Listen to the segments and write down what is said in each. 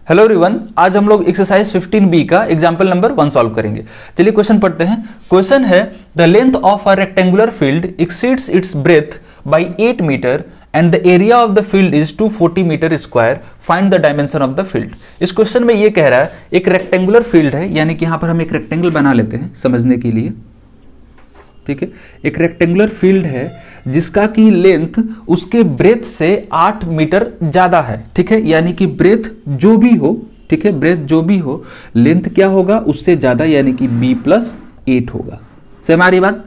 Hello everyone, आज हम लोग एक्सरसाइज 15B का एग्जांपल नंबर 1 सॉल्व करेंगे। चलिए क्वेश्चन पढ़ते हैं। क्वेश्चन है the length of a rectangular field exceeds its breadth by 8 metre and the area of the field is 240 metre square, find the dimension of the field. इस question में ये कह रहा है एक रेक्टेंगुलर फील्ड है, यानी कि यहां पर हम एक रेक्टेंगल बना लेते हैं समझने के लिए। ठीक है, एक रेक्टेंगुलर फील्ड है जिसका की लेंथ उसके ब्रेथ से 8 मीटर ज्यादा है। ठीक है, यानी कि ब्रेथ जो भी हो, ठीक है, ब्रेथ जो भी हो, लेंथ क्या होगा उससे ज्यादा, यानी कि b+8 होगा। समझ में आ रही बात?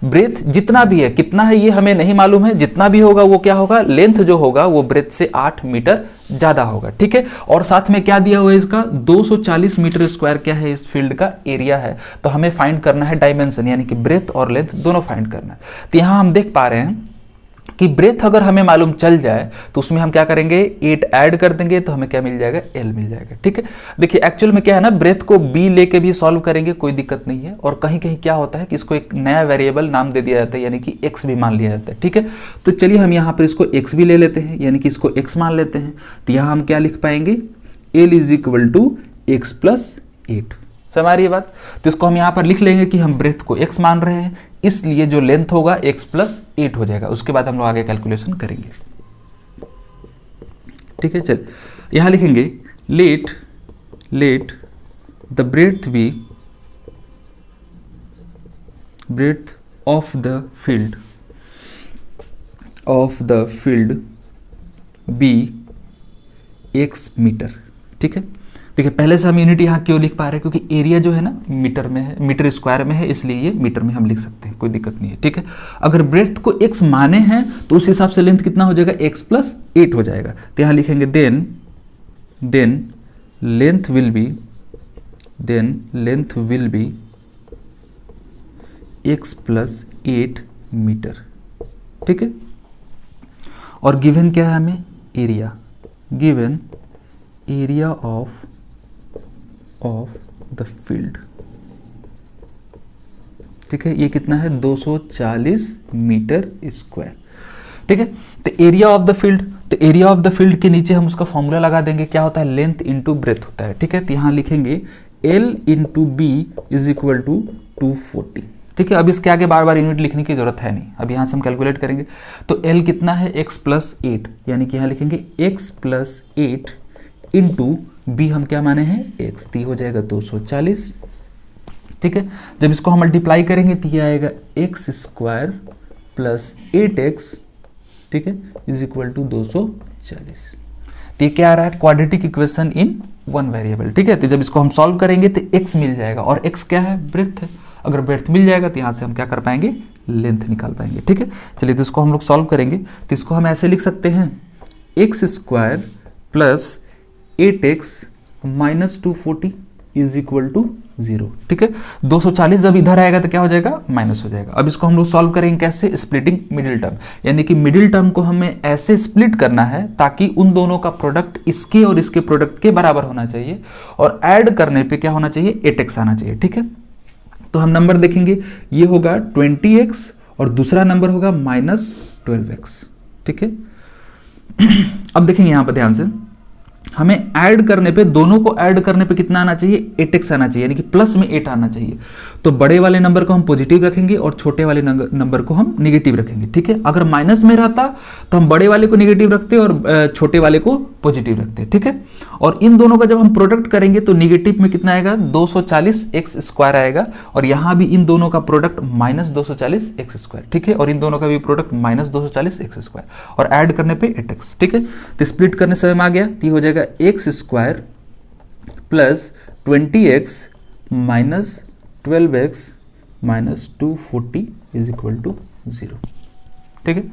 ब्रेथ जितना भी है, कितना है ये हमें नहीं मालूम है, जितना भी होगा वो क्या होगा, लेंथ जो होगा वो ब्रेथ से 8 मीटर ज्यादा होगा। ठीक है, और साथ में क्या दिया हुआ है इसका 240 मीटर स्क्वायर क्या है, इस फील्ड का एरिया है। तो हमें फाइंड करना है डायमेंशन, यानी कि ब्रेथ और लेंथ दोनों फाइंड करना है। तो यहां हम देख पा रहे हैं कि ब्रेथ अगर हमें मालूम चल जाए तो उसमें हम क्या करेंगे, 8 ऐड कर देंगे तो हमें क्या मिल जाएगा, L मिल जाएगा। ठीक है, देखिए एक्चुअल में क्या है ना, ब्रेथ को B लेके भी सॉल्व करेंगे कोई दिक्कत नहीं है, और कहीं कहीं क्या होता है कि इसको एक नया वेरिएबल नाम दे दिया जाता है, यानी कि x भी मान लिया जाता है। ठीक है, तो चलिए हम यहाँ पर इसको x भी ले लेते हैं, यानी कि इसको x मान लेते हैं। तो यहाँ हम क्या लिख पाएंगे, L = x+8। समझ आ रही है बात? तो इसको हम यहां पर लिख लेंगे कि हम ब्रेथ को x मान रहे हैं, इसलिए जो लेंथ होगा x+8 हो जाएगा। उसके बाद हम लोग आगे कैलकुलेशन करेंगे। ठीक है, चल यहां लिखेंगे let the breadth of the field be x metre. ठीक है, देखिए पहले से हम यूनिट यहाँ क्यों लिख पा रहे हैं, क्योंकि एरिया जो है ना मीटर में है, मीटर स्क्वायर में है, इसलिए ये मीटर में हम लिख सकते हैं, कोई दिक्कत नहीं है। ठीक है, अगर ब्रेथ को x माने हैं तो उस हिसाब से लेंथ कितना हो जाएगा, x+8 हो जाएगा। तो यहाँ लिखेंगे then length will be x+8 metre. ठीक है, और गिवन क्या है हमें, एरिया ऑफ द फील्ड। ठीक है, ये कितना है, 240 मीटर स्क्वायर। ठीक है, तो एरिया ऑफ द फील्ड के नीचे हम उसका फॉर्मूला लगा देंगे, क्या होता है, लेंथ इंटू ब्रेथ होता है। ठीक है, तो यहां लिखेंगे L × B = 240। ठीक है, अब इसके आगे बार बार यूनिट लिखने की जरूरत है नहीं, अब यहां से हम कैलकुलेट करेंगे। तो L कितना है, x+8, यानी कि यहां लिखेंगे x+8 इंटू B हम क्या माने हैं, x, तो हो जाएगा 240। ठीक है, जब इसको हम मल्टीप्लाई करेंगे तो ये आएगा x² + 8x, ठीक है, = 240। तो ये क्या आ रहा है, quadratic equation in one variable. ठीक है, तो जब इसको हम सॉल्व करेंगे तो x मिल जाएगा, और x क्या है, ब्रेथ है। अगर ब्रेथ मिल जाएगा तो यहां से हम क्या कर पाएंगे, लेंथ निकाल पाएंगे। ठीक है, चलिए तो इसको हम लोग सॉल्व करेंगे। तो इसको हम ऐसे लिख सकते हैं, x² + 8x - 240 = 0। ठीक है, 240 जब इधर आएगा तो क्या हो जाएगा, माइनस हो जाएगा। अब इसको हम लोग सॉल्व करेंगे कैसे, स्प्लिटिंग मिडिल टर्म, यानी कि मिडिल टर्म को हमें ऐसे स्प्लिट करना है ताकि उन दोनों का प्रोडक्ट इसके और इसके प्रोडक्ट के बराबर होना चाहिए, और ऐड करने पे क्या होना चाहिए, 8x आना चाहिए। ठीक है, तो हम नंबर देखेंगे, ये होगा 20x और दूसरा नंबर होगा -12x। ठीक है, अब देखेंगे यहां पर ध्यान से, हमें ऐड करने पे, दोनों को ऐड करने पे कितना आना चाहिए, 8x आना चाहिए, यानी कि प्लस में 8 आना चाहिए। तो बड़े वाले नंबर को हम पॉजिटिव रखेंगे और छोटे वाले नंबर को हम निगेटिव रखेंगे। ठीक है, अगर माइनस में रहता तो हम बड़े वाले को निगेटिव रखते और छोटे वाले को पॉजिटिव रखते। ठीक है, और इन दोनों का जब हम प्रोडक्ट करेंगे तो निगेटिव में कितना आएगा, 240x² आएगा, और यहां भी इन दोनों का प्रोडक्ट -240x²। ठीक है, और इन दोनों का भी प्रोडक्ट -240x², और ऐड करने पे 8x। ठीक है, तो स्प्लिट करने से हम आ गया, तो हो जाएगा x² + 20x - 12x - 240 = 0। ठीक है,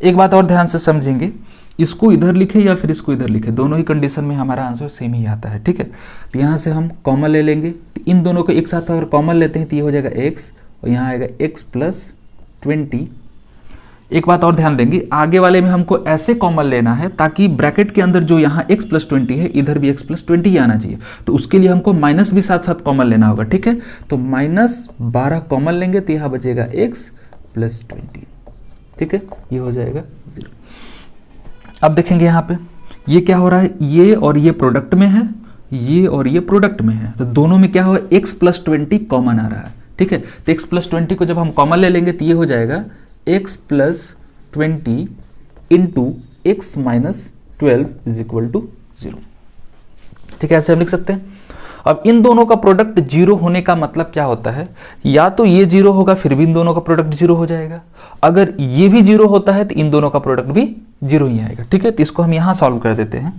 एक बात और ध्यान से समझेंगे, इसको इधर लिखे या फिर इसको इधर लिखे, दोनों ही कंडीशन में हमारा आंसर सेम ही आता है। ठीक है, तो यहां से हम कॉमन ले लेंगे, तो इन दोनों को एक साथ अगर कॉमन लेते हैं तो ये हो जाएगा x, और यहां आएगा x + 20। एक बात और ध्यान देंगे, आगे वाले में हमको ऐसे कॉमन लेना है ताकि ब्रैकेट के अंदर जो यहाँ x + 20 है, इधर भी x + 20 ही आना चाहिए। तो उसके लिए हमको माइनस भी साथ साथ कॉमन लेना होगा। ठीक है, तो -12 कॉमन लेंगे तो यहाँ बचेगा x + 20। ठीक है, ये हो जाएगा 0। अब देखेंगे यहाँ पे ये क्या हो रहा है, ये और ये प्रोडक्ट में है ये और ये प्रोडक्ट में है, तो दोनों में क्या हुआ, x प्लस 20 कॉमन आ रहा है, ठीक है। तो x प्लस 20 को जब हम कॉमन ले लेंगे तो ये हो जाएगा x plus 20 into x minus 12 is equal to 0, ठीक है। ऐसे हम लिख सकते हैं। अब इन दोनों का प्रोडक्ट जीरो होने का मतलब क्या होता है, या तो ये जीरो होगा फिर भी इन दोनों का प्रोडक्ट जीरो हो जाएगा, अगर ये भी जीरो होता है तो इन दोनों का प्रोडक्ट भी जीरो ही आएगा, ठीक है। तो इसको हम यहां सॉल्व कर देते हैं,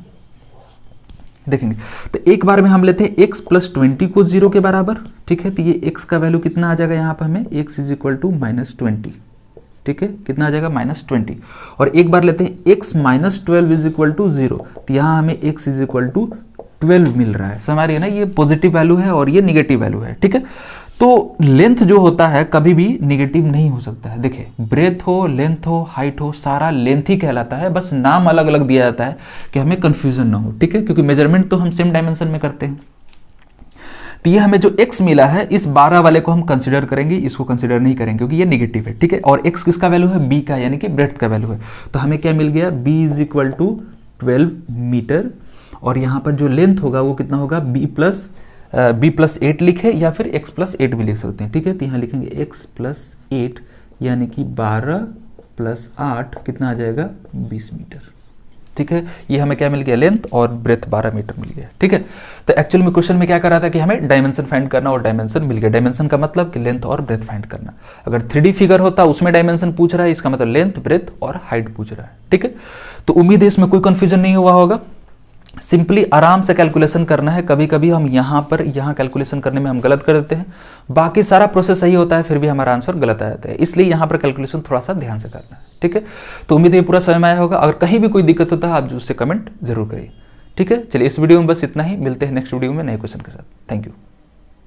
देखेंगे। तो एक बार में हम लेते हैं x प्लस 20 को जीरो के बराबर, ठीक है। तो ये x का वैल्यू कितना आ जाएगा यहाँ पर हमें, x is equal to minus 20, ठीक है। कितना आ जाएगा, माइनस 20। और एक बार लेते हैं x minus 12 is equal to 0, तो यहाँ हमें x इज इक्वल टू 12 मिल रहा है। समझ रही है ना, ये पॉजिटिव वैल्यू है और ये निगेटिव वैल्यू है, ठीक है। तो लेंथ जो होता है कभी भी निगेटिव नहीं हो सकता है। देखिए ब्रेथ हो, लेंथ हो, हाइट हो, सारा लेंथ ही कहलाता है, बस नाम अलग अलग दिया जाता है कि हमें कंफ्यूजन ना हो, ठीक है। क्योंकि मेजरमेंट तो हम सेम डायमेंशन में करते हैं। तो ये हमें जो x मिला है इस 12 वाले को हम कंसिडर करेंगे, इसको कंसिडर नहीं करेंगे क्योंकि ये नेगेटिव है, ठीक है। और x किसका वैल्यू है, b का, यानी कि ब्रेथ का वैल्यू है। तो हमें क्या मिल गया, b is equal to 12 metre, और यहाँ पर जो लेंथ होगा वो कितना होगा, b प्लस 8 लिखे या फिर x प्लस 8 भी लिख सकते हैं, ठीक है। तो यहाँ लिखेंगे x प्लस 8 यानी कि 12 प्लस 8 कितना आ जाएगा, 20 मीटर, ठीक है। ये हमें क्या मिल गया, लेंथ और ब्रेथ 12 मीटर मिल गया, ठीक है। तो एक्चुअल में क्वेश्चन में क्या कर रहा था कि हमें डायमेंशन फाइंड करना, और डायमेंशन मिल गया। डायमेंशन का मतलब कि लेंथ और ब्रेथ फाइंड करना। अगर 3D फिगर होता उसमें डायमेंशन पूछ रहा है, इसका मतलब लेंथ, ब्रेथ और हाइट पूछ रहा है, ठीक है। तो उम्मीद है इसमें कोई कंफ्यूजन नहीं हुआ होगा। सिंपली आराम से कैलकुलेशन करना है। कभी कभी हम यहाँ कैलकुलेशन करने में हम गलत कर देते हैं, बाकी सारा प्रोसेस सही होता है, फिर भी हमारा आंसर गलत आ जाता है। इसलिए यहाँ पर कैलकुलेशन थोड़ा सा ध्यान से करना है, ठीक है। तो उम्मीद है पूरा समझ में आया होगा। अगर कहीं भी कोई दिक्कत होता है आप उससे कमेंट जरूर करिए, ठीक है। चलिए इस वीडियो में बस इतना ही, मिलते हैं नेक्स्ट वीडियो में नए क्वेश्चन के साथ। Thank you.